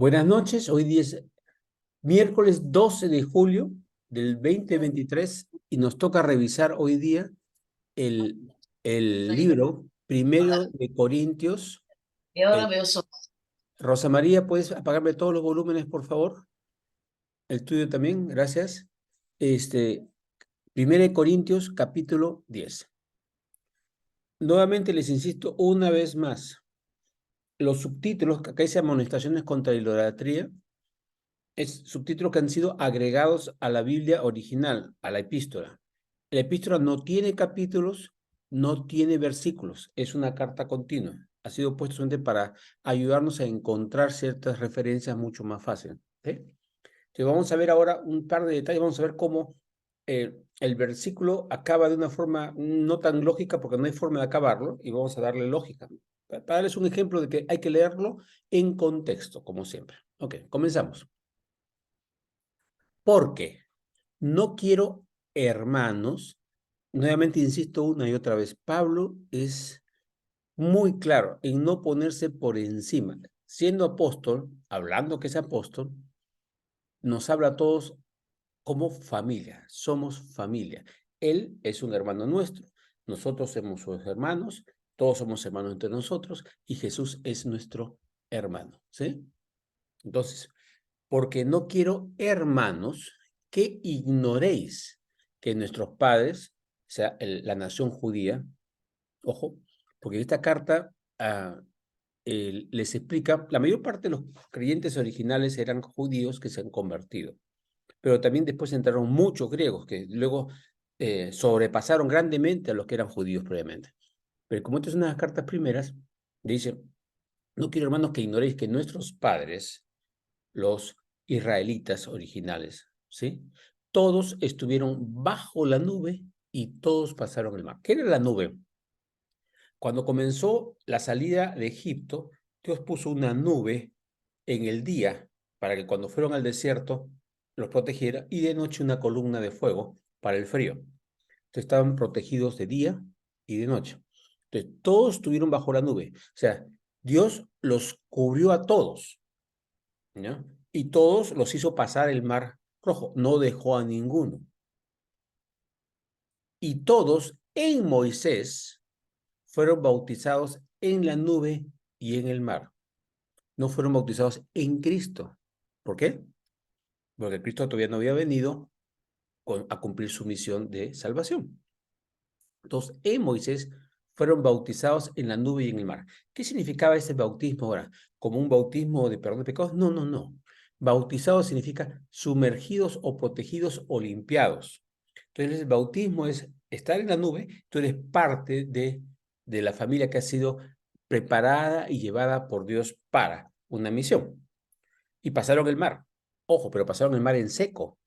Buenas noches, hoy día es miércoles 12 de julio del 2023 y nos toca revisar hoy día el, el libro primero de Corintios. Y ahora Eh, veo eso. Rosa María, ¿puedes apagarme todos los volúmenes, por favor? El tuyo también, gracias. Primero de Corintios, capítulo 10. Nuevamente les insisto una vez más, los subtítulos, que acá dice amonestaciones contra la idolatría, es subtítulos que han sido agregados a la Biblia original, a la epístola. La epístola no tiene capítulos, no tiene versículos, es una carta continua. Ha sido puesto solamente para ayudarnos a encontrar ciertas referencias mucho más fácil. ¿Sí? Entonces vamos a ver ahora un par de detalles, vamos a ver cómo el versículo acaba de una forma no tan lógica, porque no hay forma de acabarlo, y vamos a darle lógica. Para darles un ejemplo de que hay que leerlo en contexto, como siempre. Ok, comenzamos. Porque no quiero, hermanos, nuevamente insisto una y otra vez, Pablo es muy claro en no ponerse por encima. Siendo apóstol, hablando que es apóstol, nos habla a todos como familia, somos familia. Él es un hermano nuestro, nosotros somos sus hermanos, todos somos hermanos entre nosotros y Jesús es nuestro hermano, ¿sí? Entonces, porque no quiero, hermanos, que ignoréis que nuestros padres, o sea, la nación judía, ojo, porque esta carta les explica, la mayor parte de los creyentes originales eran judíos que se han convertido, pero también después entraron muchos griegos que luego sobrepasaron grandemente a los que eran judíos previamente. Pero como esta es una de las cartas primeras, dice, no quiero, hermanos, que ignoréis que nuestros padres, los israelitas originales, ¿sí? Todos estuvieron bajo la nube y todos pasaron el mar. ¿Qué era la nube? Cuando comenzó la salida de Egipto, Dios puso una nube en el día para que cuando fueron al desierto los protegiera y de noche una columna de fuego para el frío. Entonces estaban protegidos de día y de noche. Entonces todos estuvieron bajo la nube. O sea, Dios los cubrió a todos, ¿ya? Y todos los hizo pasar el mar rojo, no dejó a ninguno. Y todos en Moisés fueron bautizados en la nube y en el mar. No fueron bautizados en Cristo. ¿Por qué? Porque Cristo todavía no había venido a cumplir su misión de salvación. Entonces, en Moisés fueron bautizados en la nube y en el mar. ¿Qué significaba ese bautismo ahora? ¿Como un bautismo de perdón de pecados? No, no, no. Bautizados significa sumergidos o protegidos o limpiados. Entonces, el bautismo es estar en la nube, tú eres parte de la familia que ha sido preparada y llevada por Dios para una misión. Y pasaron el mar. Ojo, pero pasaron el mar en seco.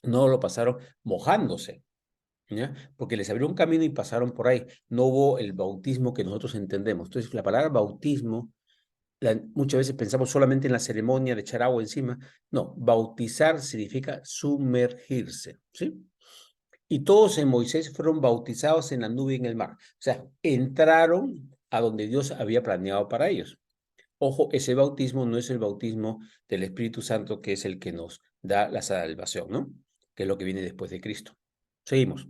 No lo pasaron mojándose. ¿Ya? Porque les abrió un camino y pasaron por ahí. No hubo el bautismo que nosotros entendemos. Entonces, la palabra bautismo, muchas veces pensamos solamente en la ceremonia de echar agua encima. No, bautizar significa sumergirse, ¿sí? Y todos en Moisés fueron bautizados en la nube y en el mar. O sea, entraron a donde Dios había planeado para ellos. Ojo, ese bautismo no es el bautismo del Espíritu Santo, que es el que nos da la salvación, ¿no? Que es lo que viene después de Cristo. Seguimos.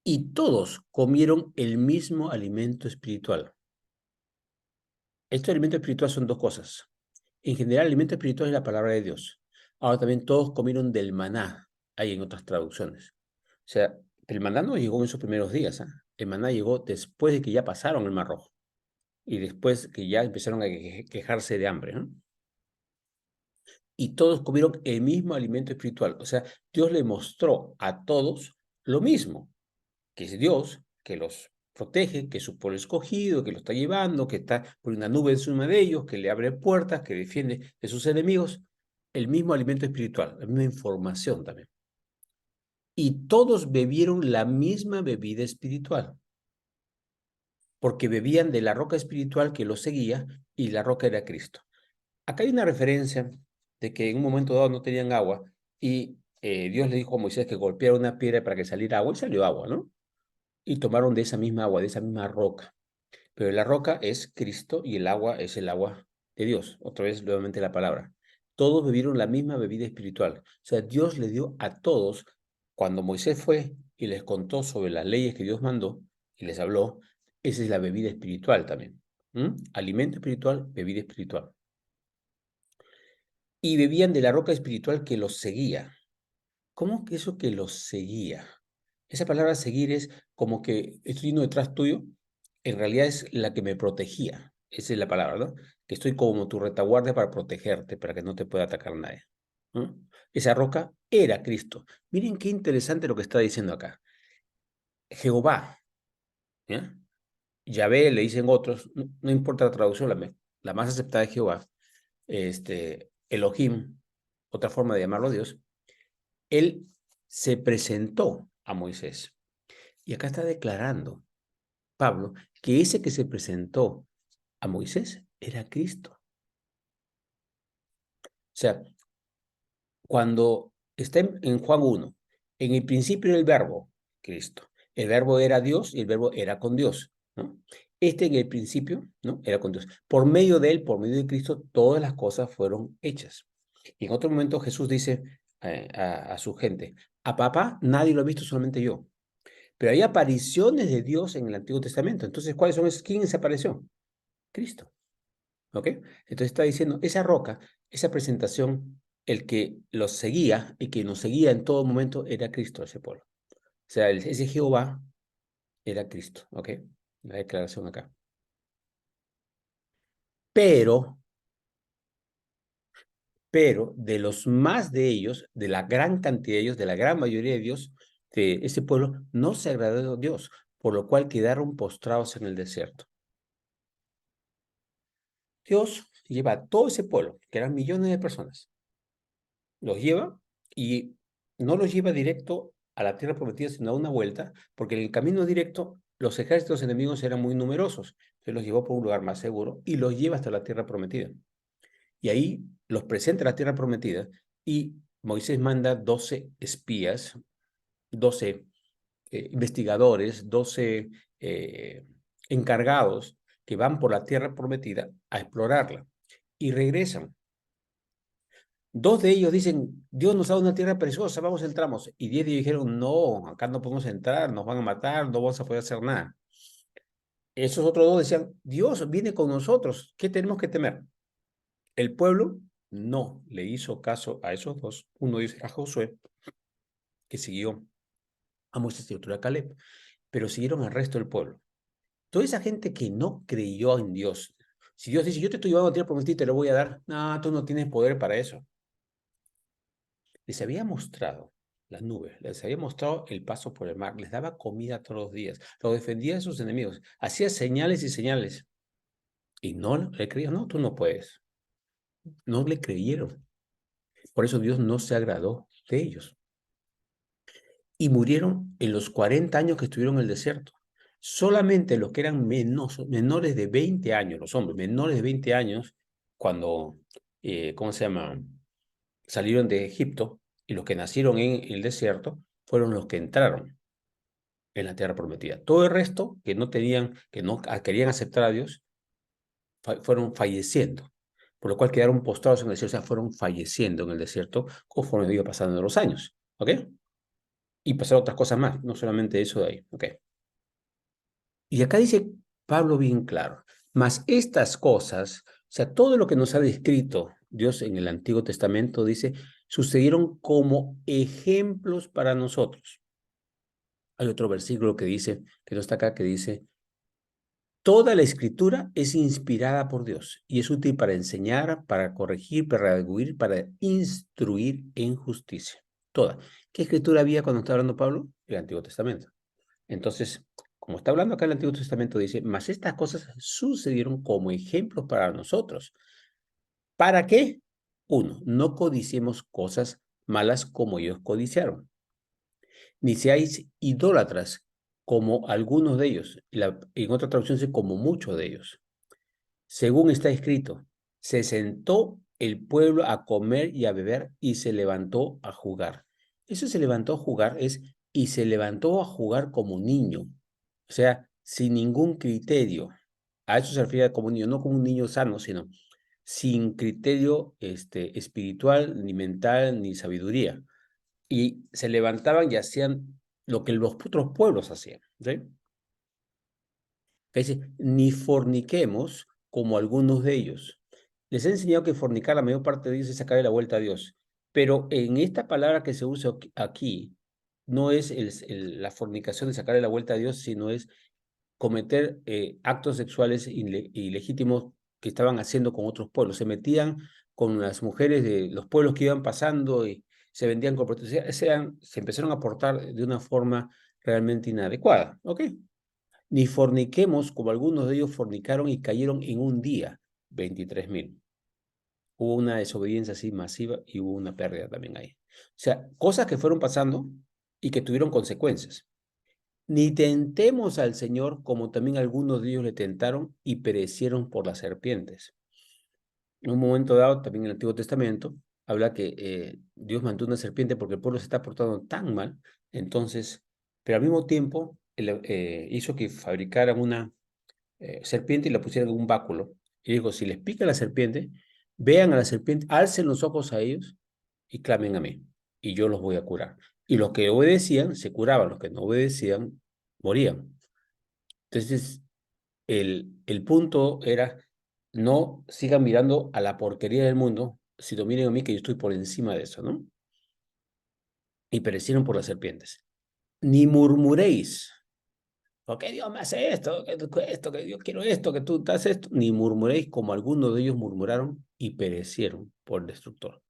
Y todos comieron el mismo alimento espiritual. Este alimento espiritual son dos cosas. En general, el alimento espiritual es la palabra de Dios. Ahora también todos comieron del maná, hay en otras traducciones. O sea, el maná no llegó en esos primeros días. El maná llegó después de que ya pasaron el Mar Rojo y después que ya empezaron a quejarse de hambre, ¿no? Y todos comieron el mismo alimento espiritual. O sea, Dios le mostró a todos lo mismo, que es Dios, que los protege, que es su pueblo escogido, que lo está llevando, que está por una nube encima de ellos, que le abre puertas, que defiende de sus enemigos, el mismo alimento espiritual, la misma información también. Y todos bebieron la misma bebida espiritual, porque bebían de la roca espiritual que los seguía y la roca era Cristo. Acá hay una referencia de que en un momento dado no tenían agua y Dios le dijo a Moisés que golpeara una piedra para que saliera agua y salió agua, ¿no? Y tomaron de esa misma agua, de esa misma roca. Pero la roca es Cristo y el agua es el agua de Dios. Otra vez, nuevamente la palabra. Todos bebieron la misma bebida espiritual. O sea, Dios le dio a todos, cuando Moisés fue y les contó sobre las leyes que Dios mandó y les habló, esa es la bebida espiritual también. Alimento espiritual, bebida espiritual. Y bebían de la roca espiritual que los seguía. ¿Cómo que eso que los seguía? Esa palabra seguir es como que estoy yendo detrás tuyo, en realidad es la que me protegía. Esa es la palabra, ¿no? Que estoy como tu retaguardia para protegerte, para que no te pueda atacar nadie. ¿No? Esa roca era Cristo. Miren qué interesante lo que está diciendo acá. Jehová, ¿ya? Yahvé, le dicen otros, no, no importa la traducción, la más aceptada es Jehová, Elohim, otra forma de llamarlo a Dios, él se presentó a Moisés. Y acá está declarando Pablo que ese que se presentó a Moisés era Cristo. O sea, cuando está en Juan 1, en el principio era el verbo, Cristo. El verbo era Dios y el verbo era con Dios, ¿no? En el principio, ¿no? Era con Dios. Por medio de él, por medio de Cristo, todas las cosas fueron hechas. Y en otro momento Jesús dice a su gente, a papá nadie lo ha visto, solamente yo. Pero hay apariciones de Dios en el Antiguo Testamento. Entonces, ¿cuáles son esos? ¿Quién se apareció? Cristo. ¿Ok? Entonces está diciendo, esa roca, esa presentación, el que los seguía y que nos seguía en todo momento era Cristo, ese pueblo. O sea, ese Jehová era Cristo. ¿Ok? La declaración acá. Pero, de los más de ellos, de la gran cantidad de ellos, de la gran mayoría de Dios, de ese pueblo, no se agradó a Dios, por lo cual quedaron postrados en el desierto. Dios lleva a todo ese pueblo, que eran millones de personas, los lleva y no los lleva directo a la tierra prometida, sino a una vuelta, porque en el camino directo los ejércitos enemigos eran muy numerosos. Entonces los llevó por un lugar más seguro y los lleva hasta la tierra prometida. Y ahí los presenta a la tierra prometida y Moisés manda 12 espías, 12 investigadores, 12 encargados que van por la tierra prometida a explorarla y regresan. Dos de ellos dicen, Dios nos ha dado una tierra preciosa, vamos, entramos. Y 10 de ellos dijeron, no, acá no podemos entrar, nos van a matar, no vamos a poder hacer nada. Esos otros dos decían, Dios viene con nosotros, ¿qué tenemos que temer? El pueblo no le hizo caso a esos dos. Uno dice a Josué, que siguió a Moisés y otro a Caleb, pero siguieron al resto del pueblo. Toda esa gente que no creyó en Dios, si Dios dice, yo te estoy llevando a tierra prometida y te lo voy a dar, no, tú no tienes poder para eso. Les había mostrado las nubes, les había mostrado el paso por el mar, les daba comida todos los días, lo defendía de sus enemigos, hacía señales y señales. Y no le creían, no, tú no puedes. No le creyeron. Por eso Dios no se agradó de ellos. Y murieron en los 40 años que estuvieron en el desierto. Solamente los que eran menores de 20 años, los hombres menores de 20 años, cuando, ¿cómo se llama? Salieron de Egipto y los que nacieron en el desierto fueron los que entraron en la tierra prometida. Todo el resto que no tenían, que no querían aceptar a Dios, fueron falleciendo, por lo cual quedaron postrados en el desierto, o sea, fueron falleciendo en el desierto conforme iba pasando los años, ¿ok? Y pasaron otras cosas más, no solamente eso de ahí, ¿ok? Y acá dice Pablo bien claro, mas estas cosas, o sea, todo lo que nos ha descrito Dios en el Antiguo Testamento, dice, sucedieron como ejemplos para nosotros. Hay otro versículo que dice, que no está acá, que dice, toda la escritura es inspirada por Dios y es útil para enseñar, para corregir, para redarguir, para instruir en justicia. Toda. ¿Qué escritura había cuando estaba hablando Pablo? El Antiguo Testamento. Entonces, como está hablando acá el Antiguo Testamento, dice, mas estas cosas sucedieron como ejemplos para nosotros. ¿Para qué? Uno, no codiciemos cosas malas como ellos codiciaron, ni seáis idólatras como algunos de ellos. En otra traducción dice como muchos de ellos. Según está escrito, se sentó el pueblo a comer y a beber y se levantó a jugar. Eso se levantó a jugar es y se levantó a jugar como niño, o sea, sin ningún criterio. A eso se refiere como niño, no como un niño sano, sino sin criterio espiritual, ni mental, ni sabiduría. Y se levantaban y hacían lo que los otros pueblos hacían. ¿Sí? Que dice, ni forniquemos como algunos de ellos. Les he enseñado que fornicar la mayor parte de ellos es sacarle la vuelta a Dios. Pero en esta palabra que se usa aquí, no es la fornicación de sacarle la vuelta a Dios, sino es cometer actos sexuales ilegítimos que estaban haciendo con otros pueblos. Se metían con las mujeres de los pueblos que iban pasando y se vendían con prostitución. Se empezaron a portar de una forma realmente inadecuada. ¿Ok? Ni forniquemos como algunos de ellos fornicaron y cayeron en un día, 23,000. Hubo una desobediencia así masiva y hubo una pérdida también ahí. O sea, cosas que fueron pasando y que tuvieron consecuencias. Ni tentemos al Señor como también algunos de ellos le tentaron y perecieron por las serpientes. En un momento dado, también en el Antiguo Testamento, habla que Dios mandó una serpiente porque el pueblo se está portando tan mal, entonces, pero al mismo tiempo hizo que fabricaran una serpiente y la pusieran en un báculo. Y dijo, si les pica la serpiente, vean a la serpiente, alcen los ojos a ellos y clamen a mí, y yo los voy a curar. Y los que obedecían se curaban, los que no obedecían morían. Entonces, el punto era, no sigan mirando a la porquería del mundo, sino miren a mí que yo estoy por encima de eso, ¿no? Y perecieron por las serpientes. Ni murmuréis. ¿Por qué Dios me hace esto? Que Dios quiero esto, que tú estás esto. Ni murmuréis como algunos de ellos murmuraron y perecieron por el destructor.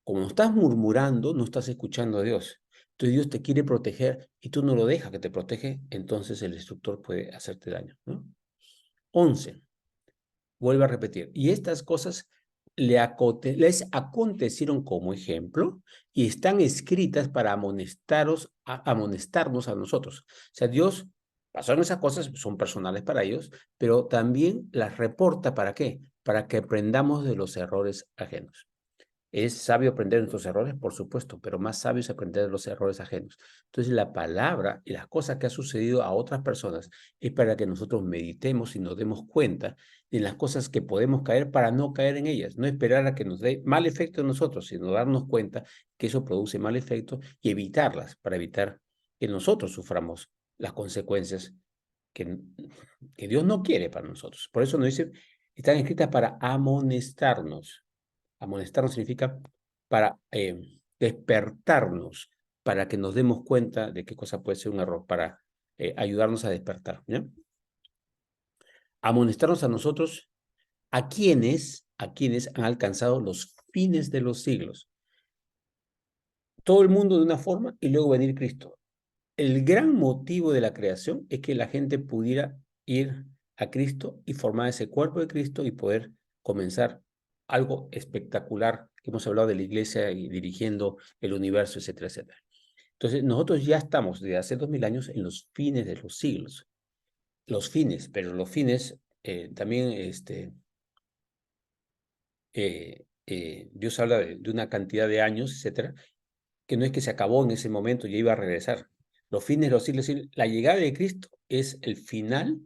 Como estás murmurando, no estás escuchando a Dios. Entonces Dios te quiere proteger y tú no lo dejas que te protege, entonces el destructor puede hacerte daño, ¿no? 11. Vuelvo a repetir. Y estas cosas les acontecieron como ejemplo y están escritas para amonestarnos a nosotros. O sea, Dios pasaron esas cosas, son personales para ellos, pero también las reporta ¿para qué? Para que aprendamos de los errores ajenos. ¿Es sabio aprender de nuestros errores? Por supuesto, pero más sabio es aprender de los errores ajenos. Entonces, la palabra y las cosas que han sucedido a otras personas es para que nosotros meditemos y nos demos cuenta de las cosas que podemos caer para no caer en ellas. No esperar a que nos dé mal efecto en nosotros, sino darnos cuenta que eso produce mal efecto y evitarlas para evitar que nosotros suframos las consecuencias que, que Dios no quiere para nosotros. Por eso nos dice, están escritas para amonestarnos. Amonestarnos significa para despertarnos, para que nos demos cuenta de qué cosa puede ser un error, para ayudarnos a despertar. ¿Ya? Amonestarnos a nosotros, a quienes han alcanzado los fines de los siglos. Todo el mundo de una forma y luego venir Cristo. El gran motivo de la creación es que la gente pudiera ir a Cristo y formar ese cuerpo de Cristo y poder comenzar algo espectacular que hemos hablado de la iglesia y dirigiendo el universo, etcétera, etcétera. Entonces, nosotros ya estamos desde hace 2000 años en los fines de los siglos. Los fines, pero los fines también, Dios habla de una cantidad de años, etcétera, que no es que se acabó en ese momento, ya iba a regresar. Los fines de los siglos, la llegada de Cristo es el final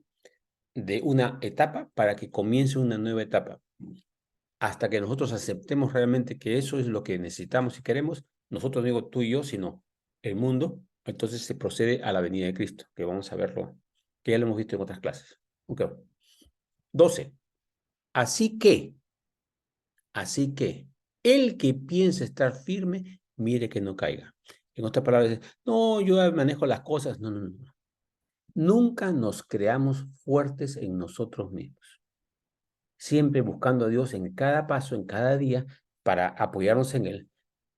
de una etapa para que comience una nueva etapa. Hasta que nosotros aceptemos realmente que eso es lo que necesitamos y queremos, nosotros no digo tú y yo, sino el mundo, entonces se procede a la venida de Cristo, que vamos a verlo, que ya lo hemos visto en otras clases. Okay. 12. Así que, el que piensa estar firme, mire que no caiga. En otras palabras, no, yo manejo las cosas. No, no, no. Nunca nos creamos fuertes en nosotros mismos. Siempre buscando a Dios en cada paso, en cada día, para apoyarnos en Él,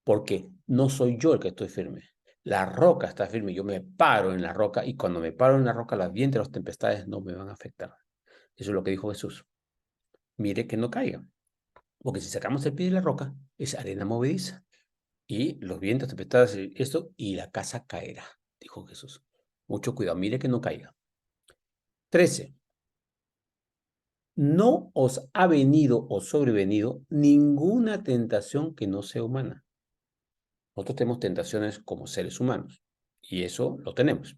porque no soy yo el que estoy firme. La roca está firme, yo me paro en la roca y cuando me paro en la roca, las vientos y las tempestades no me van a afectar. Eso es lo que dijo Jesús. Mire que no caiga, porque si sacamos el pie de la roca, es arena movediza. Y los vientos, tempestades, esto, y la casa caerá, dijo Jesús. Mucho cuidado, mire que no caiga. 13. No os ha venido o sobrevenido ninguna tentación que no sea humana. Nosotros tenemos tentaciones como seres humanos, y eso lo tenemos.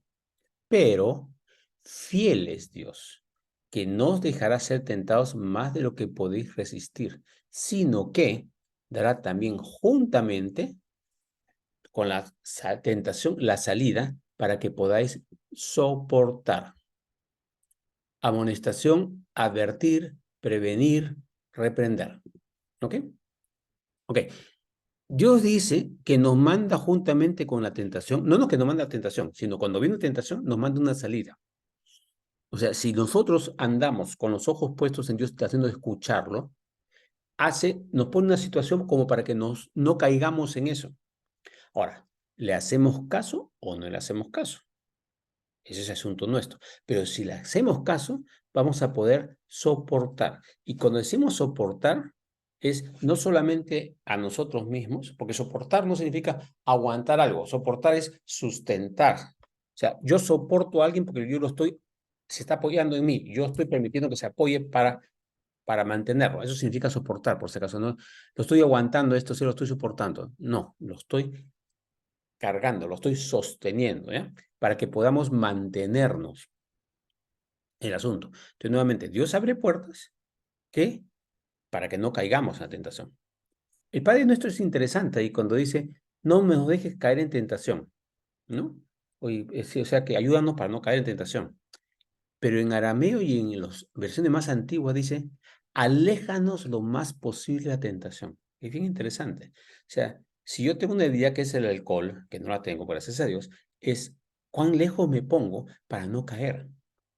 Pero fiel es Dios, que no os dejará ser tentados más de lo que podéis resistir, sino que dará también juntamente con la tentación la salida para que podáis soportar. Amonestación, advertir, prevenir, reprender. ¿Ok? Ok. Dios dice que nos manda juntamente con la tentación, no que nos manda la tentación, sino cuando viene tentación nos manda una salida. O sea, si nosotros andamos con los ojos puestos en Dios, tratando de escucharlo, nos pone una situación como para que no caigamos en eso. Ahora, ¿le hacemos caso o no le hacemos caso? Ese es asunto nuestro. Pero si le hacemos caso, vamos a poder soportar. Y cuando decimos soportar, es no solamente a nosotros mismos, porque soportar no significa aguantar algo. Soportar es sustentar. O sea, yo soporto a alguien porque se está apoyando en mí. Yo estoy permitiendo que se apoye para mantenerlo. Eso significa soportar, por si acaso. No lo estoy aguantando, esto sí lo estoy soportando. No, lo estoy cargando, lo estoy sosteniendo, ¿ya? Para que podamos mantenernos el asunto. Entonces, nuevamente, Dios abre puertas que para que no caigamos en la tentación. El Padre Nuestro es interesante ahí cuando dice, no me dejes caer en tentación, ¿no? O sea, que ayúdanos para no caer en tentación. Pero en arameo y en las versiones más antiguas dice, aléjanos lo más posible de la tentación. Es bien interesante. O sea, si yo tengo una debilidad que es el alcohol, que no la tengo, gracias a Dios, es cuán lejos me pongo para no caer.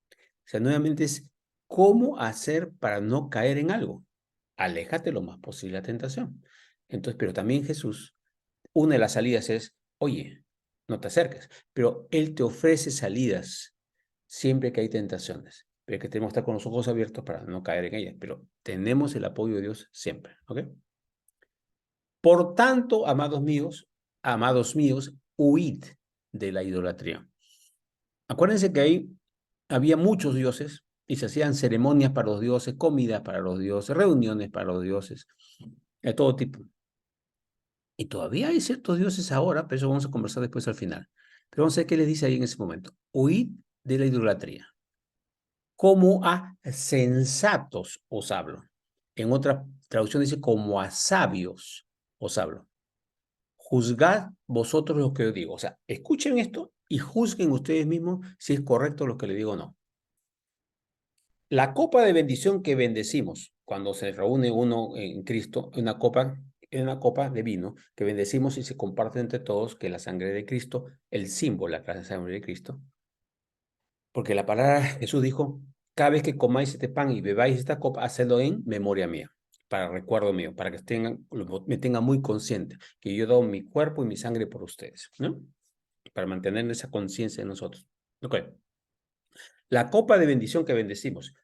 O sea, nuevamente es cómo hacer para no caer en algo. Aléjate lo más posible de la tentación. Entonces, pero también Jesús, una de las salidas es, oye, no te acerques, pero Él te ofrece salidas siempre que hay tentaciones, pero que tenemos que estar con los ojos abiertos para no caer en ellas, pero tenemos el apoyo de Dios siempre, ¿ok? Por tanto, amados míos, huid de la idolatría. Acuérdense que ahí había muchos dioses y se hacían ceremonias para los dioses, comidas para los dioses, reuniones para los dioses, de todo tipo. Y todavía hay ciertos dioses ahora, pero eso vamos a conversar después al final. Pero vamos a ver qué les dice ahí en ese momento. Huid de la idolatría. Como a sensatos os hablo. En otra traducción dice como a sabios os hablo. Juzgad vosotros lo que os digo. O sea, escuchen esto y juzguen ustedes mismos si es correcto lo que les digo o no. La copa de bendición que bendecimos cuando se reúne uno en Cristo, una copa de vino que bendecimos y se comparte entre todos, que es la sangre de Cristo, el símbolo de la sangre de Cristo. Porque la palabra Jesús dijo, cada vez que comáis este pan y bebáis esta copa, hacedlo en memoria mía, para recuerdo mío, para que me tengan muy consciente que yo he dado mi cuerpo y mi sangre por ustedes, ¿no? Para mantener esa conciencia en nosotros. Ok. La copa de bendición que bendecimos,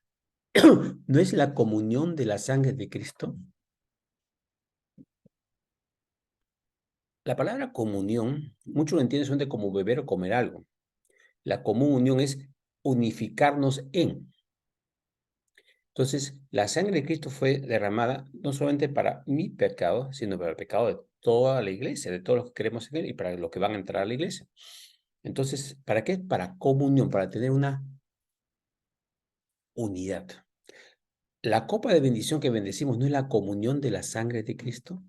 ¿no es la comunión de la sangre de Cristo? La palabra comunión, muchos lo entienden solamente como beber o comer algo. La comunión es unificarnos en. Entonces, la sangre de Cristo fue derramada no solamente para mi pecado, sino para el pecado de toda la iglesia, de todos los que creemos en Él y para los que van a entrar a la iglesia. Entonces, ¿para qué? Para comunión, para tener una unidad. La copa de bendición que bendecimos no es la comunión de la sangre de Cristo.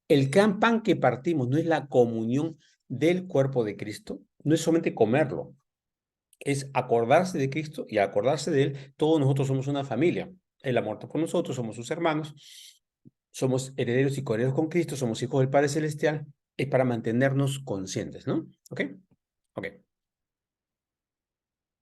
El gran pan que partimos no es la comunión del cuerpo de Cristo. No es solamente comerlo, es acordarse de Cristo y acordarse de Él. Todos nosotros somos una familia. Él ha muerto por nosotros, somos sus hermanos, somos herederos y coherederos con Cristo, somos hijos del Padre Celestial. Es para mantenernos conscientes, ¿no? ¿Ok? Ok.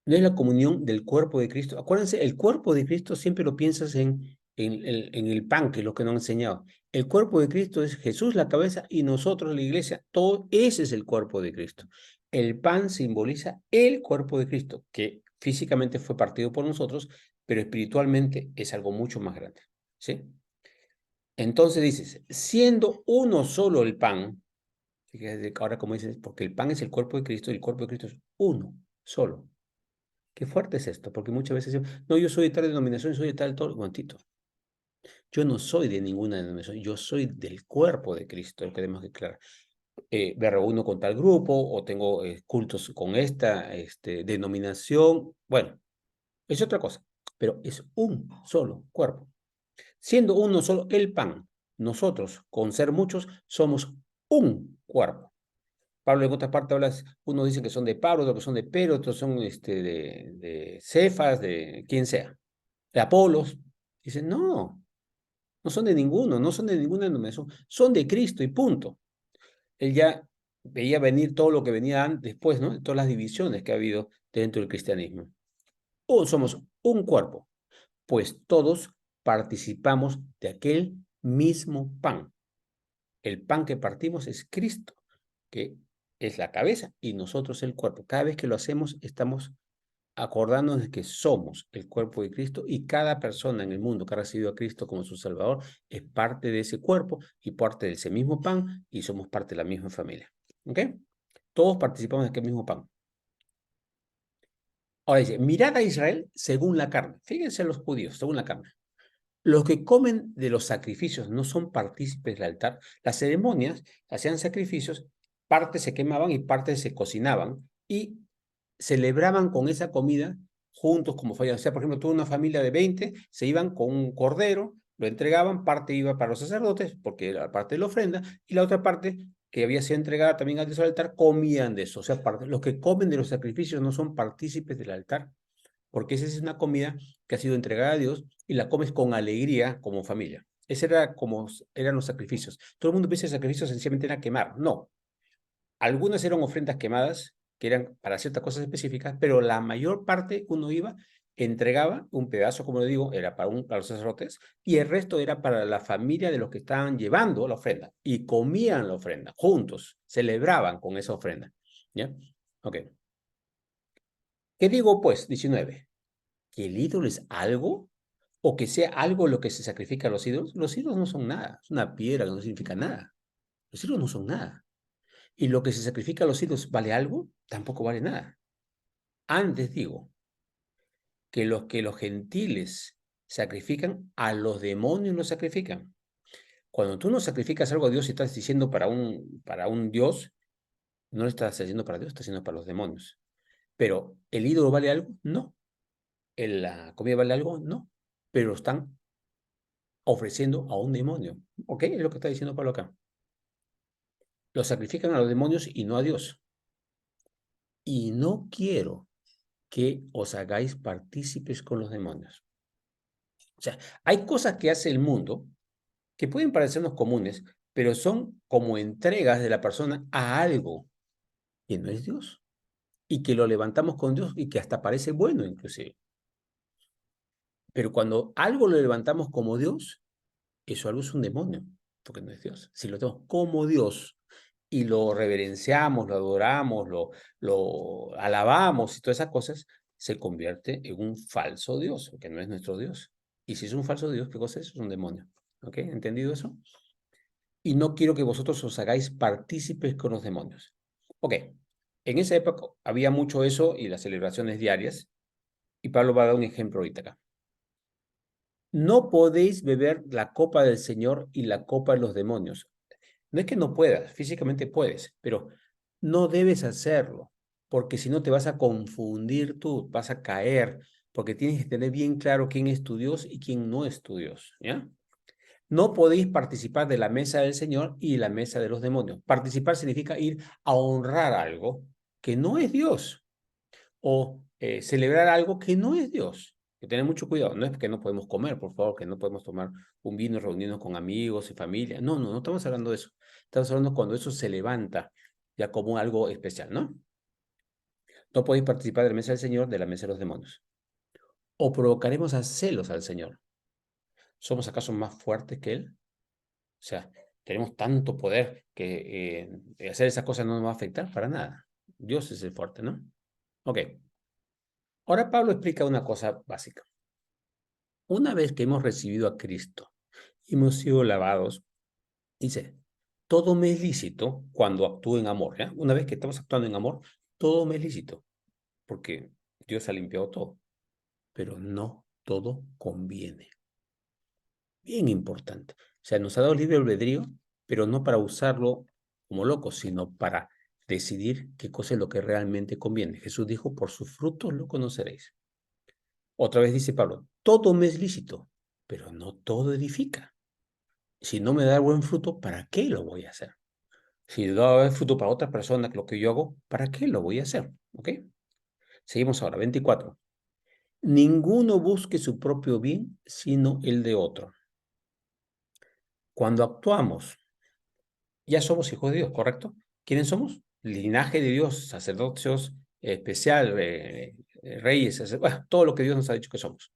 No es la comunión del cuerpo de Cristo. Acuérdense, el cuerpo de Cristo siempre lo piensas en el pan, que es lo que nos han enseñado. El cuerpo de Cristo es Jesús la cabeza y nosotros la iglesia. Todo ese es el cuerpo de Cristo. El pan simboliza el cuerpo de Cristo, que físicamente fue partido por nosotros, pero espiritualmente es algo mucho más grande. ¿Sí? Entonces dices, siendo uno solo el pan, fíjate que ahora como dices, porque el pan es el cuerpo de Cristo y el cuerpo de Cristo es uno solo. Qué fuerte es esto, porque muchas veces decimos, no, yo soy de tal denominación, soy de tal, todo, momentito. Yo no soy de ninguna denominación, yo soy del cuerpo de Cristo, lo que tenemos que aclarar. Me reúno con tal grupo o tengo cultos con esta denominación. Bueno, es otra cosa. pero es un solo cuerpo. Siendo uno solo el pan, nosotros, con ser muchos, somos un cuerpo. Pablo en otras partes habla, unos dicen que son de Pablo, otros que son de Pedro, otros son de Cefas, de quien sea, de Apolos. Dicen, no, no son de ninguno, no son de ninguna denominación, son de Cristo y punto. Él ya veía venir todo lo que venía después, ¿no? Todas las divisiones que ha habido dentro del cristianismo. O somos un cuerpo, pues todos participamos de aquel mismo pan. El pan que partimos es Cristo, que es la cabeza, y nosotros el cuerpo. Cada vez que lo hacemos, estamos acordándonos de que somos el cuerpo de Cristo y cada persona en el mundo que ha recibido a Cristo como su Salvador es parte de ese cuerpo y parte de ese mismo pan y somos parte de la misma familia. ¿Ok? Todos participamos de aquel mismo pan. Ahora dice, mirad a Israel según la carne. Fíjense los judíos, según la carne. Los que comen de los sacrificios no son partícipes del altar. Las ceremonias hacían sacrificios, partes se quemaban y partes se cocinaban y celebraban con esa comida juntos como falla. O sea, por ejemplo, tuvo una familia de 20, se iban con un cordero, lo entregaban, parte iba para los sacerdotes, porque era parte de la ofrenda, y la otra parte, que había sido entregada también al altar, comían de eso. O sea, los que comen de los sacrificios no son partícipes del altar, porque esa es una comida que ha sido entregada a Dios y la comes con alegría como familia. Ese era como eran los sacrificios. Todo el mundo piensa que sacrificios sencillamente era quemar. No. Algunas eran ofrendas quemadas, que eran para ciertas cosas específicas, pero la mayor parte uno iba, entregaba un pedazo, como le digo, era para los sacerdotes, y el resto era para la familia de los que estaban llevando la ofrenda, y comían la ofrenda juntos, celebraban con esa ofrenda. ¿Ya? Ok. ¿Qué digo, pues? 19. ¿Que el ídolo es algo? ¿O que sea algo lo que se sacrifica a los ídolos? Los ídolos no son nada, es una piedra que no significa nada. Los ídolos no son nada. ¿Y lo que se sacrifica a los ídolos vale algo? Tampoco vale nada. Antes digo que los gentiles sacrifican, a los demonios los sacrifican. Cuando tú no sacrificas algo a Dios y estás diciendo para un Dios, no lo estás haciendo para Dios, estás haciendo para los demonios. Pero, ¿el ídolo vale algo? No. ¿La comida vale algo? No. Pero lo están ofreciendo a un demonio. ¿Ok? Es lo que está diciendo Pablo acá. Lo sacrifican a los demonios y no a Dios. Y no quiero que os hagáis partícipes con los demonios. O sea, hay cosas que hace el mundo que pueden parecernos comunes, pero son como entregas de la persona a algo que no es Dios y que lo levantamos con Dios y que hasta parece bueno inclusive. Pero cuando algo lo levantamos como Dios, eso algo es un demonio, porque no es Dios. Si lo tenemos como Dios y lo reverenciamos, lo adoramos, lo alabamos y todas esas cosas, se convierte en un falso Dios, que no es nuestro Dios. Y si es un falso Dios, ¿qué cosa es? Es un demonio. ¿Ok? ¿Entendido eso? Y no quiero que vosotros os hagáis partícipes con los demonios. Ok, en esa época había mucho eso y las celebraciones diarias, y Pablo va a dar un ejemplo ahorita acá. No podéis beber la copa del Señor y la copa de los demonios. No es que no puedas, físicamente puedes, pero no debes hacerlo, porque si no te vas a confundir tú, vas a caer, porque tienes que tener bien claro quién es tu Dios y quién no es tu Dios, ¿ya? No podéis participar de la mesa del Señor y la mesa de los demonios. Participar significa ir a honrar algo que no es Dios o celebrar algo que no es Dios. Hay que tener mucho cuidado. No es que no podemos comer, por favor, que no podemos tomar un vino y reunirnos con amigos y familia. No, no, no estamos hablando de eso. Estamos hablando cuando eso se levanta ya como algo especial, ¿no? No podéis participar de la mesa del Señor, de la mesa de los demonios. O provocaremos a celos al Señor. ¿Somos acaso más fuertes que Él? O sea, tenemos tanto poder que hacer esas cosas no nos va a afectar para nada. Dios es el fuerte, ¿no? Ok. Ahora Pablo explica una cosa básica. Una vez que hemos recibido a Cristo y hemos sido lavados, dice, todo me es lícito cuando actúo en amor. ¿Ya? Una vez que estamos actuando en amor, todo me es lícito, porque Dios ha limpiado todo, pero no todo conviene. Bien importante. O sea, nos ha dado libre albedrío, pero no para usarlo como locos, sino para decidir qué cosa es lo que realmente conviene. Jesús dijo, por sus frutos lo conoceréis. Otra vez dice Pablo, todo me es lícito, pero no todo edifica. Si no me da buen fruto, ¿para qué lo voy a hacer? Si no da fruto para otra persona que lo que yo hago, ¿para qué lo voy a hacer? ¿Ok? Seguimos ahora, 24. Ninguno busque su propio bien, sino el de otro. Cuando actuamos, ya somos hijos de Dios, ¿correcto? ¿Quiénes somos? Linaje de Dios, sacerdocios especial, reyes, bueno, todo lo que Dios nos ha dicho que somos.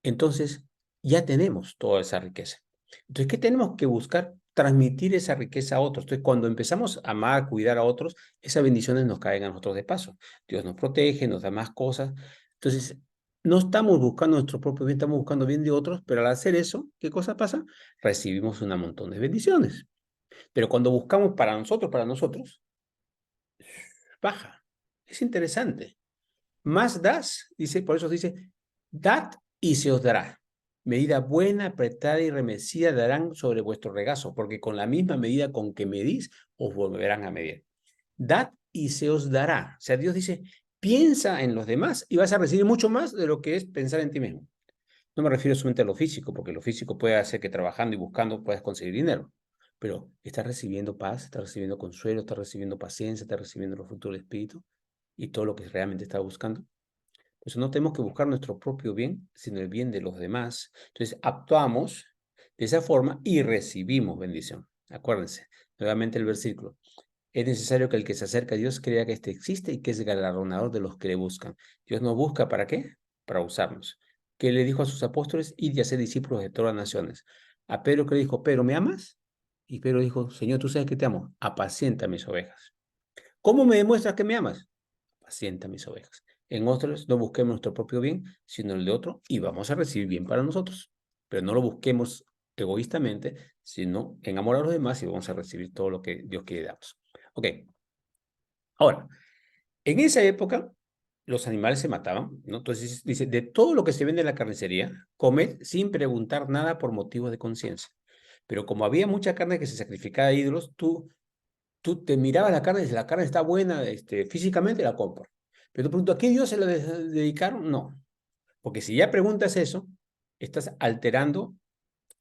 Entonces, ya tenemos toda esa riqueza. Entonces, ¿qué tenemos que buscar? Transmitir esa riqueza a otros. Entonces, cuando empezamos a amar, cuidar a otros, esas bendiciones nos caen a nosotros de paso. Dios nos protege, nos da más cosas. Entonces, no estamos buscando nuestro propio bien, estamos buscando bien de otros, pero al hacer eso, ¿qué cosa pasa? Recibimos un montón de bendiciones. Pero cuando buscamos para nosotros, baja. Es interesante. Más das, dice, por eso dice, dad y se os dará. Medida buena, apretada y remecida darán sobre vuestro regazo, porque con la misma medida con que medís, os volverán a medir. Dad y se os dará. O sea, Dios dice, piensa en los demás y vas a recibir mucho más de lo que es pensar en ti mismo. No me refiero solamente a lo físico, porque lo físico puede hacer que trabajando y buscando puedas conseguir dinero. Pero estás recibiendo paz, estás recibiendo consuelo, estás recibiendo paciencia, estás recibiendo los frutos del Espíritu y todo lo que realmente estás buscando. Entonces no tenemos que buscar nuestro propio bien, sino el bien de los demás. Entonces actuamos de esa forma y recibimos bendición. Acuérdense, nuevamente el versículo. Es necesario que el que se acerca a Dios crea que éste existe y que es galardonador de los que le buscan. Dios nos busca ¿para qué? Para usarnos. ¿Qué le dijo a sus apóstoles? Id y hacer discípulos de todas las naciones. A Pedro que le dijo, Pedro, ¿me amas? Y Pedro dijo, Señor, tú sabes que te amo. Apacienta mis ovejas. ¿Cómo me demuestras que me amas? Apacienta mis ovejas. En otros no busquemos nuestro propio bien, sino el de otro, y vamos a recibir bien para nosotros. Pero no lo busquemos egoístamente, sino en amor a los demás y vamos a recibir todo lo que Dios quiere darnos. Ok, ahora, en esa época los animales se mataban, ¿no? Entonces dice, de todo lo que se vende en la carnicería, comed sin preguntar nada por motivos de conciencia. Pero como había mucha carne que se sacrificaba a ídolos, tú te mirabas la carne y si la carne está buena físicamente, la compras. Pero tú preguntas, ¿a qué Dios se la dedicaron? No. Porque si ya preguntas eso, estás alterando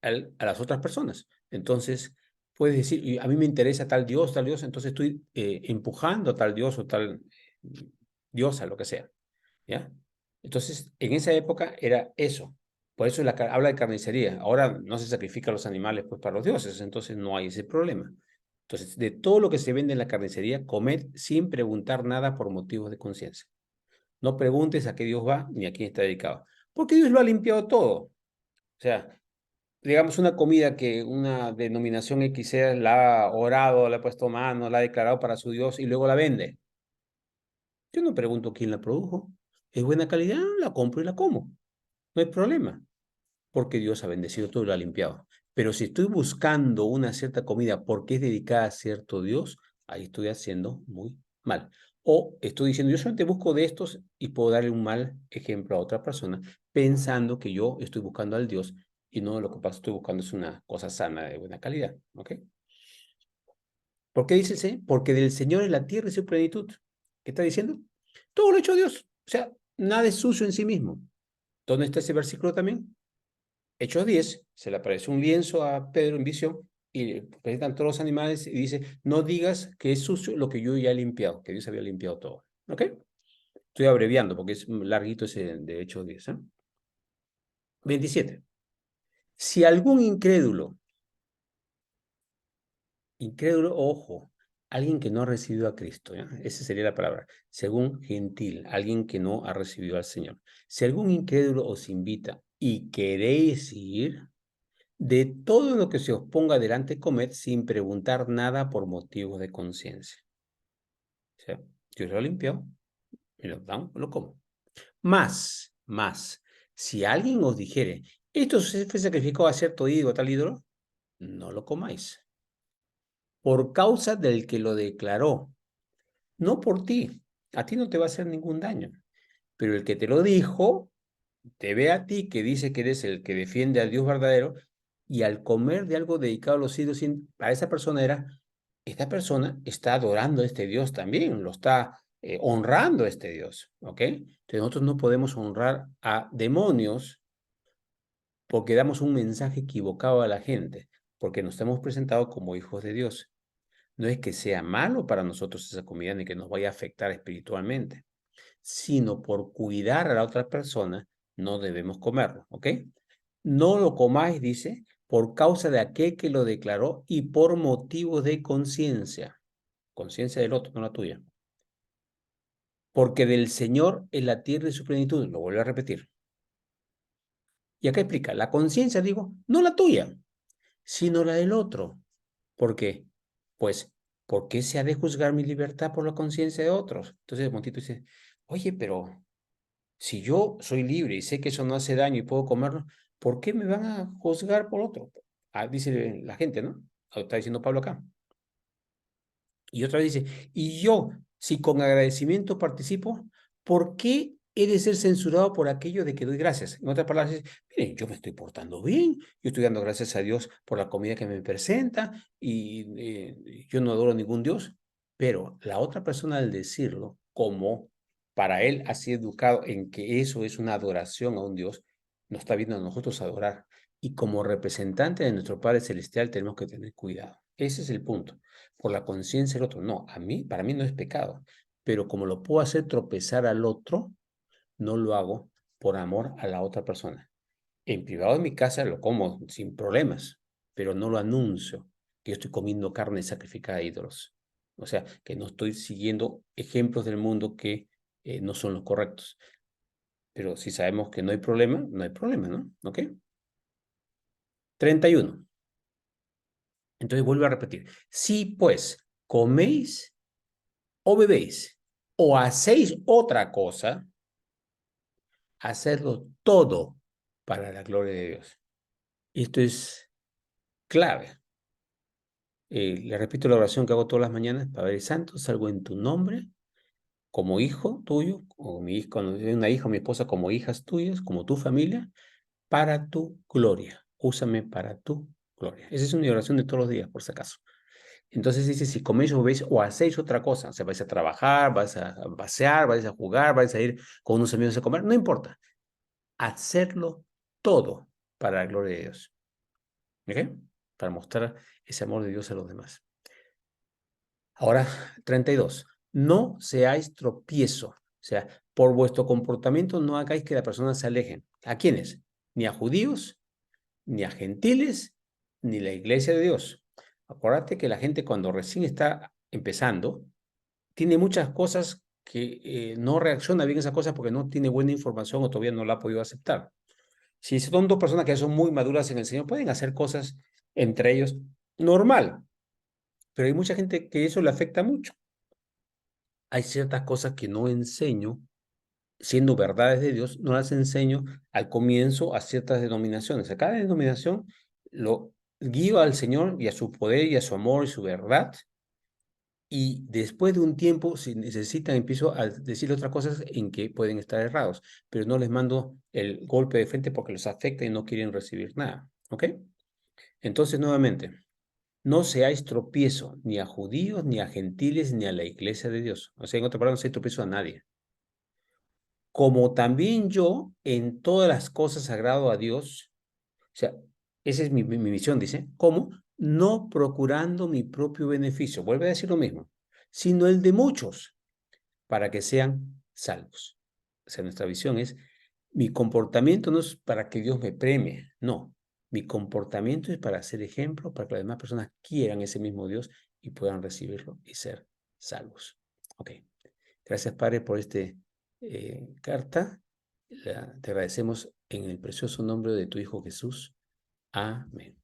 a las otras personas. Entonces, puedes decir, a mí me interesa tal Dios, entonces estoy empujando a tal Dios o tal diosa, lo que sea. ¿Ya? Entonces, en esa época era eso. Por eso habla de carnicería. Ahora no se sacrifican los animales pues, para los dioses, entonces no hay ese problema. Entonces, de todo lo que se vende en la carnicería, comed sin preguntar nada por motivos de conciencia. No preguntes a qué Dios va ni a quién está dedicado. Porque Dios lo ha limpiado todo. O sea, digamos una comida que una denominación X sea, la ha orado, la ha puesto mano, la ha declarado para su Dios y luego la vende. Yo no pregunto quién la produjo. ¿Es buena calidad? La compro y la como. No hay problema, porque Dios ha bendecido todo y lo ha limpiado. Pero si estoy buscando una cierta comida porque es dedicada a cierto Dios, ahí estoy haciendo muy mal. O estoy diciendo, yo solamente busco de estos y puedo darle un mal ejemplo a otra persona, pensando que yo estoy buscando al Dios y no lo que pasa, estoy buscando es una cosa sana, de buena calidad. ¿Ok? ¿Por qué dice el Señor? Porque del Señor es la tierra y su plenitud. ¿Qué está diciendo? Todo lo ha hecho Dios. O sea, nada es sucio en sí mismo. ¿Dónde está ese versículo también? Hechos 10, se le aparece un lienzo a Pedro en visión y le presentan todos los animales y dice, no digas que es sucio lo que yo ya he limpiado, que Dios había limpiado todo. ¿Ok? Estoy abreviando porque es larguito ese de Hechos 10. 27. Si algún incrédulo, ojo, alguien que no ha recibido a Cristo, ¿ya? Esa sería la palabra, según gentil, alguien que no ha recibido al Señor. Si algún incrédulo os invita y queréis ir, de todo lo que se os ponga delante, comed sin preguntar nada por motivos de conciencia. O sea, yo lo limpio, me lo dan, lo como. Más, si alguien os dijere, esto se fue sacrificado a cierto ídolo, a tal ídolo, no lo comáis. Por causa del que lo declaró, no por ti. A ti no te va a hacer ningún daño. Pero el que te lo dijo, te ve a ti que dice que eres el que defiende al Dios verdadero y al comer de algo dedicado a los ídolos, para esa persona esta persona está adorando a este Dios también, lo está honrando a este Dios, ¿ok? Entonces nosotros no podemos honrar a demonios porque damos un mensaje equivocado a la gente, porque nos hemos presentado como hijos de Dios. No es que sea malo para nosotros esa comida ni que nos vaya a afectar espiritualmente, sino por cuidar a la otra persona, no debemos comerlo, ¿ok? No lo comáis, dice, por causa de aquel que lo declaró y por motivos de conciencia. Conciencia del otro, no la tuya. Porque del Señor es la tierra y su plenitud. Lo vuelvo a repetir. Y acá explica, la conciencia, digo, no la tuya, sino la del otro. ¿Por qué? Pues, ¿por qué se ha de juzgar mi libertad por la conciencia de otros? Entonces el montito dice, oye, pero si yo soy libre y sé que eso no hace daño y puedo comerlo, ¿por qué me van a juzgar por otro? Ah, dice la gente, ¿no? Está diciendo Pablo acá. Y otra vez dice, y yo, si con agradecimiento participo, ¿por qué he de ser censurado por aquello de que doy gracias? En otras palabras, dice, miren, yo me estoy portando bien, yo estoy dando gracias a Dios por la comida que me presenta y yo no adoro a ningún Dios, pero la otra persona al decirlo, como para él ha sido educado en que eso es una adoración a un Dios, nos está viendo a nosotros adorar. Y como representante de nuestro Padre Celestial tenemos que tener cuidado. Ese es el punto por la conciencia del otro. No, para mí no es pecado, pero como lo puedo hacer tropezar al otro, no lo hago por amor a la otra persona. En privado en mi casa lo como sin problemas, pero no lo anuncio que yo estoy comiendo carne sacrificada a ídolos. O sea, que no estoy siguiendo ejemplos del mundo que no son los correctos. Pero si sabemos que no hay problema, no hay problema, ¿no? ¿Ok? 31. Entonces vuelvo a repetir. Si pues coméis o bebéis o hacéis otra cosa, hacedlo todo para la gloria de Dios. Esto es clave. Le repito la oración que hago todas las mañanas. Padre Santo, salgo en tu nombre, como hijo tuyo, o mi hijo, una hija o mi esposa como hijas tuyas, como tu familia, para tu gloria. Úsame para tu gloria. Esa es una oración de todos los días, por si acaso. Entonces dice, si coméis o bebéis o hacéis otra cosa, o sea, vais a trabajar, vais a pasear, vais a jugar, vais a ir con unos amigos a comer, no importa. Hacerlo todo para la gloria de Dios. ¿Ok? Para mostrar ese amor de Dios a los demás. Ahora, 32. No seáis tropiezo. O sea, por vuestro comportamiento no hagáis que la persona se aleje. ¿A quiénes? Ni a judíos, ni a gentiles, ni la iglesia de Dios. Acuérdate que la gente cuando recién está empezando, tiene muchas cosas que no reacciona bien a esas cosas porque no tiene buena información o todavía no la ha podido aceptar. Si son dos personas que son muy maduras en el Señor, pueden hacer cosas entre ellos normal, pero hay mucha gente que eso le afecta mucho. Hay ciertas cosas que no enseño, siendo verdades de Dios, no las enseño al comienzo a ciertas denominaciones. A cada denominación lo guío al Señor y a su poder y a su amor y su verdad. Y después de un tiempo, si necesitan, empiezo a decir otras cosas en que pueden estar errados, pero no les mando el golpe de frente porque los afecta y no quieren recibir nada. ¿Ok? Entonces, nuevamente, no seáis tropiezo ni a judíos, ni a gentiles, ni a la iglesia de Dios. O sea, en otras palabras, no seáis tropiezo a nadie. Como también yo en todas las cosas agrado a Dios, o sea, esa es mi misión, dice, ¿cómo? No procurando mi propio beneficio, vuelve a decir lo mismo, sino el de muchos, para que sean salvos. O sea, nuestra visión es, mi comportamiento no es para que Dios me premie, no. Mi comportamiento es para ser ejemplo, para que las demás personas quieran ese mismo Dios y puedan recibirlo y ser salvos. Ok. Gracias, Padre, por esta carta. Te agradecemos en el precioso nombre de tu Hijo Jesús. Amén.